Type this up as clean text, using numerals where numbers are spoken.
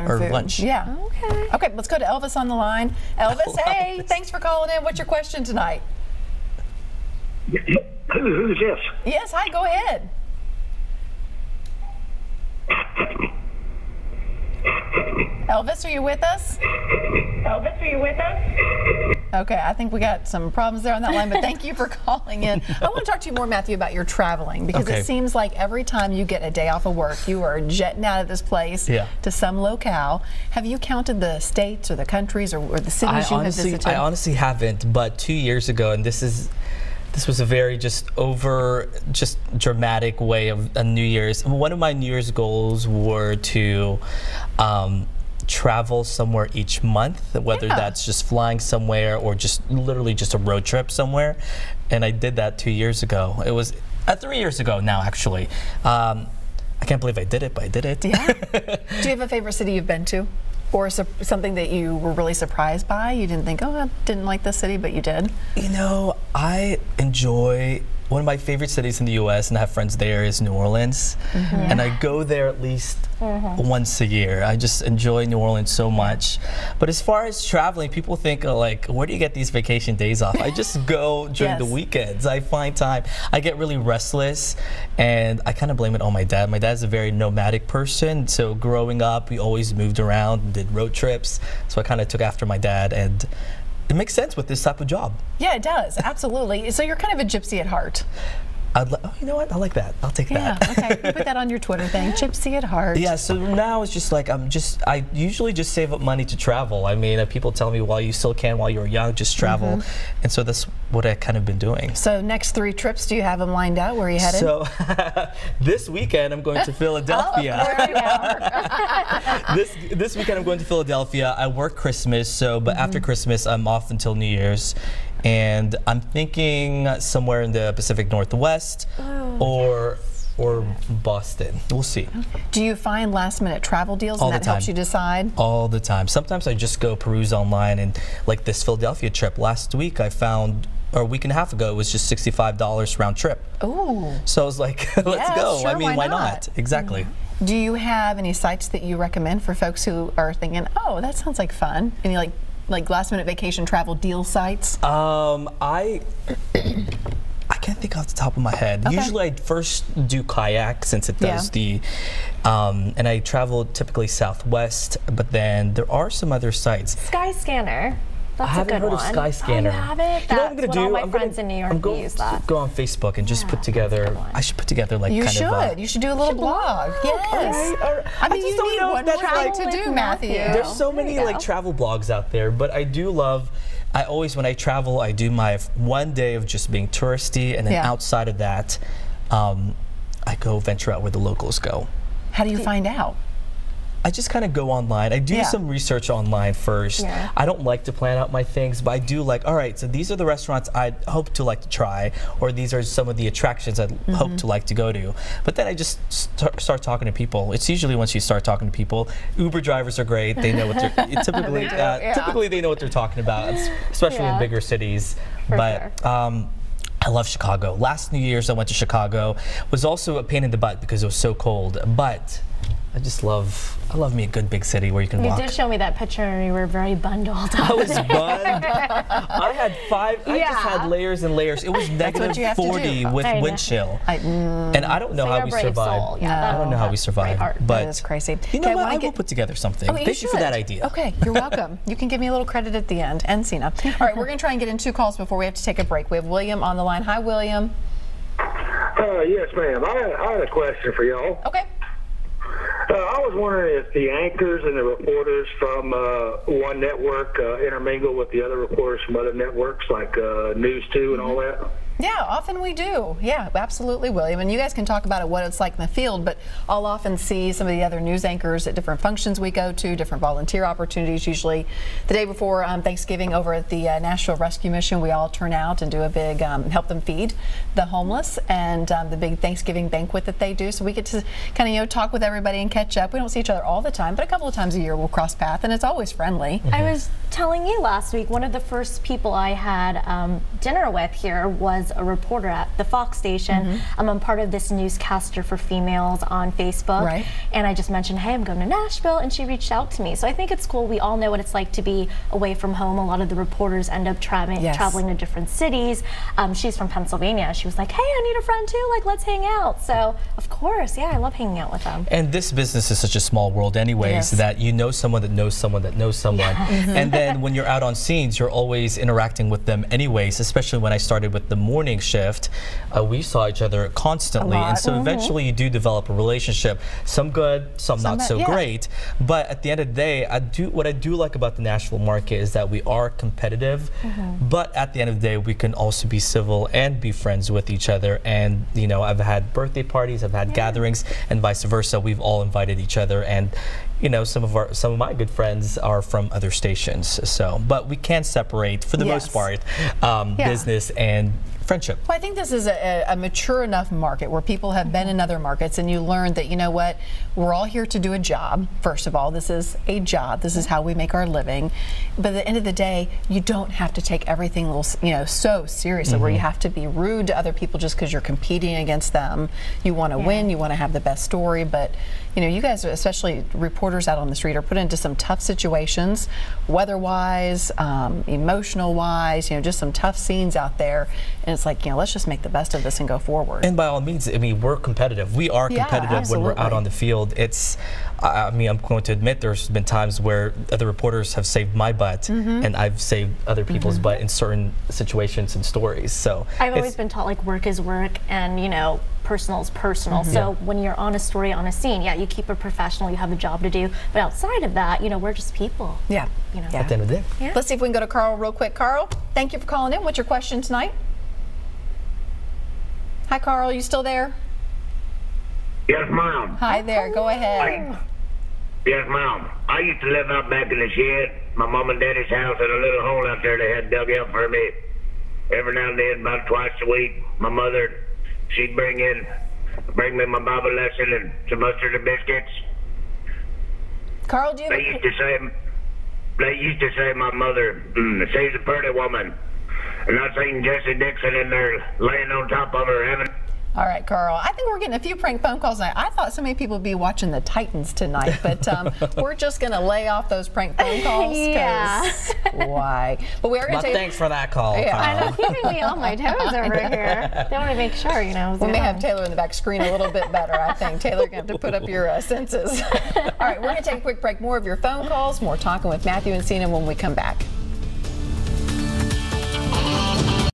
or food. lunch. Yeah. Okay. Okay, let's go to Elvis on the line. Elvis, hey, thanks for calling in. What's your question tonight? Who's this? Yes, hi, go ahead. Elvis, are you with us? Elvis, are you with us? Okay, I think we got some problems there on that line, but thank you for calling in. I want to talk to you more, Matthew, about your traveling, because Okay. it seems like every time you get a day off of work, you are jetting out of this place to some locale. Have you counted the states or the countries or the cities you have visited? I honestly haven't, but 2 years ago, and this was a very just dramatic way of a New Year's. One of my New Year's goals were to travel somewhere each month, whether that's just flying somewhere or just literally just a road trip somewhere. And I did that 2 years ago. It was 3 years ago now, actually. I can't believe I did it, but I did it. Yeah. Do you have a favorite city you've been to? Or something that you were really surprised by? You didn't think, oh, I didn't like this city, but you did? You know, I enjoy, one of my favorite cities in the U.S., and I have friends there, is New Orleans. And I go there at least once a year. I just enjoy New Orleans so much. But as far as traveling, people think, like, where do you get these vacation days off? I just go during the weekends. I find time. I get really restless, and I kind of blame it on my dad. My dad's a very nomadic person, so growing up, we always moved around, did road trips. So I kind of took after my dad, and it makes sense with this type of job. Yeah, it does. Absolutely. So you're kind of a gypsy at heart. Oh, you know what? I like that. I'll take that. Yeah, okay. You put that on your Twitter thing, gypsy at heart. Yeah, so now it's just like, I usually just save up money to travel. I mean, people tell me, while you still can, while you're young, just travel. And so that's what I've kind of been doing. So next 3 trips, do you have them lined out? Where are you headed? So this weekend, I'm going to Philadelphia. This weekend, I'm going to Philadelphia. I work Christmas, so, but after Christmas, I'm off until New Year's. And I'm thinking somewhere in the Pacific Northwest or Boston. We'll see. Do you find last-minute travel deals and that helps you decide? All the time. Sometimes I just go peruse online, and like this Philadelphia trip last week, I found, or a week and a half ago, it was just $65 round trip. Ooh. So I was like, let's go. Sure, I mean, why not? Exactly. Do you have any sites that you recommend for folks who are thinking, oh, that sounds like fun? Any like last-minute vacation travel deal sites? I can't think off the top of my head. Usually I first do kayak, since it does the, and I travel typically Southwest, but then there are some other sites. Skyscanner. That's I haven't heard of Skyscanner. Oh, you haven't? You know what I'm going to do? All my friends in New York use that. Go on Facebook and just put together. I should put together like you should do a little blog. Yes. I mean, you need one more thing to do, Matthew. There's so many like travel blogs out there, but I do love. I always, when I travel, I do my one day of just being touristy, and then outside of that, I go venture out where the locals go. How do you find out? I just kind of go online. I do some research online first. I don't like to plan out my things, but I do like, all right, so these are the restaurants I'd hope to like to try, or these are some of the attractions I'd hope to like to go to. But then I just start talking to people. It's usually once you start talking to people, Uber drivers are great. They know what they're, typically they know what they're talking about, especially in bigger cities. I love Chicago. Last New Year's I went to Chicago. Was also a pain in the butt because it was so cold, but I love me a good big city where you can walk. You did show me that picture, and you were very bundled. I was bunned. I had I just had layers and layers. It was negative 40 with wind chill. And I don't know how we survived. I don't know how we survived. But that is crazy. You know what? I will put together something. Thank you for that idea. Okay, you're welcome. You can give me a little credit at the end. And Seena. All right, we're going to try and get in 2 calls before we have to take a break. We have William on the line. Hi, William. Yes, ma'am. I had a question for y'all. Okay. I was wondering if the anchors and the reporters from one network intermingle with the other reporters from other networks, like News 2 and all that. Yeah, often we do. Yeah, absolutely, William. And you guys can talk about what it's like in the field, but I'll often see some of the other news anchors at different functions we go to, different volunteer opportunities. Usually the day before Thanksgiving over at the National Rescue Mission, we all turn out and do a big help them feed the homeless, and the big Thanksgiving banquet that they do. So we get to kind of talk with everybody and catch up. We don't see each other all the time, but a couple of times a year we'll cross paths, and it's always friendly. I was telling you last week, one of the first people I had dinner with here was as a reporter at the Fox station. I'm part of this newscaster for females on Facebook. And I just mentioned, hey, I'm going to Nashville, and she reached out to me. So I think it's cool. We all know what it's like to be away from home. A lot of the reporters end up traveling to different cities. She's from Pennsylvania. She was like, hey, I need a friend too, like let's hang out. So of course, yeah, I love hanging out with them. And this business is such a small world anyways, that you know someone that knows someone that knows someone. And then when you're out on scenes, you're always interacting with them anyways, especially when I started with the morning shift. We saw each other constantly, and so eventually you do develop a relationship, some good, some not so great. But at the end of the day, what I do like about the Nashville market is that we are competitive, but at the end of the day, we can also be civil and be friends with each other. And you know, I've had birthday parties, I've had gatherings, and vice versa. We've all invited each other, and you know, some of my good friends are from other stations. So, but we can separate for the most part business and friendship. Well, I think this is a mature enough market where people have been in other markets, and you learn that, you know what, we're all here to do a job. First of all, this is a job. This is how we make our living. But at the end of the day, you don't have to take everything, you know, so seriously, where you have to be rude to other people just because you're competing against them. You want to win, you want to have the best story, but you know, you guys, especially reporters out on the street, are put into some tough situations, weather-wise, emotional-wise, you know, just some tough scenes out there. And it's like, you know, let's just make the best of this and go forward. And by all means, I mean, we're competitive. We are competitive when we're out on the field. It's, I mean, I'm going to admit there's been times where other reporters have saved my butt, and I've saved other people's butt in certain situations and stories. So I've always been taught, like, work is work, and you know, personal is personal. So when you're on a story, on a scene, you keep it professional, you have a job to do, but outside of that, you know, we're just people. You know. At the end of the day. Let's see if we can go to Carl real quick. Carl, thank you for calling in. What's your question tonight? Hi, Carl, you still there? Yes, ma'am. Hi there, go ahead. Yes, ma'am. I used to live out back in the shed, my mom and daddy's house, had a little hole out there they had dug out for me. Every now and then, about twice a week, my mother, she'd bring me my Bible lesson and some mustard and biscuits. Carl, do you They used to say my mother, she's a pretty woman. And I seen Jesse Dixon in there laying on top of her having... All right, Carl. I think we're getting a few prank phone calls tonight. I thought so many people would be watching the Titans tonight, but we're just going to lay off those prank phone calls. Why? But we are going to thanks for that call. I know, keeping me on my toes over here. They want to make sure, you know. We may have Taylor in the back screen a little bit better, I think. Taylor, you're going to have to put up your senses. All right, we're going to take a quick break. More of your phone calls, more talking with Matthew and Seena when we come back.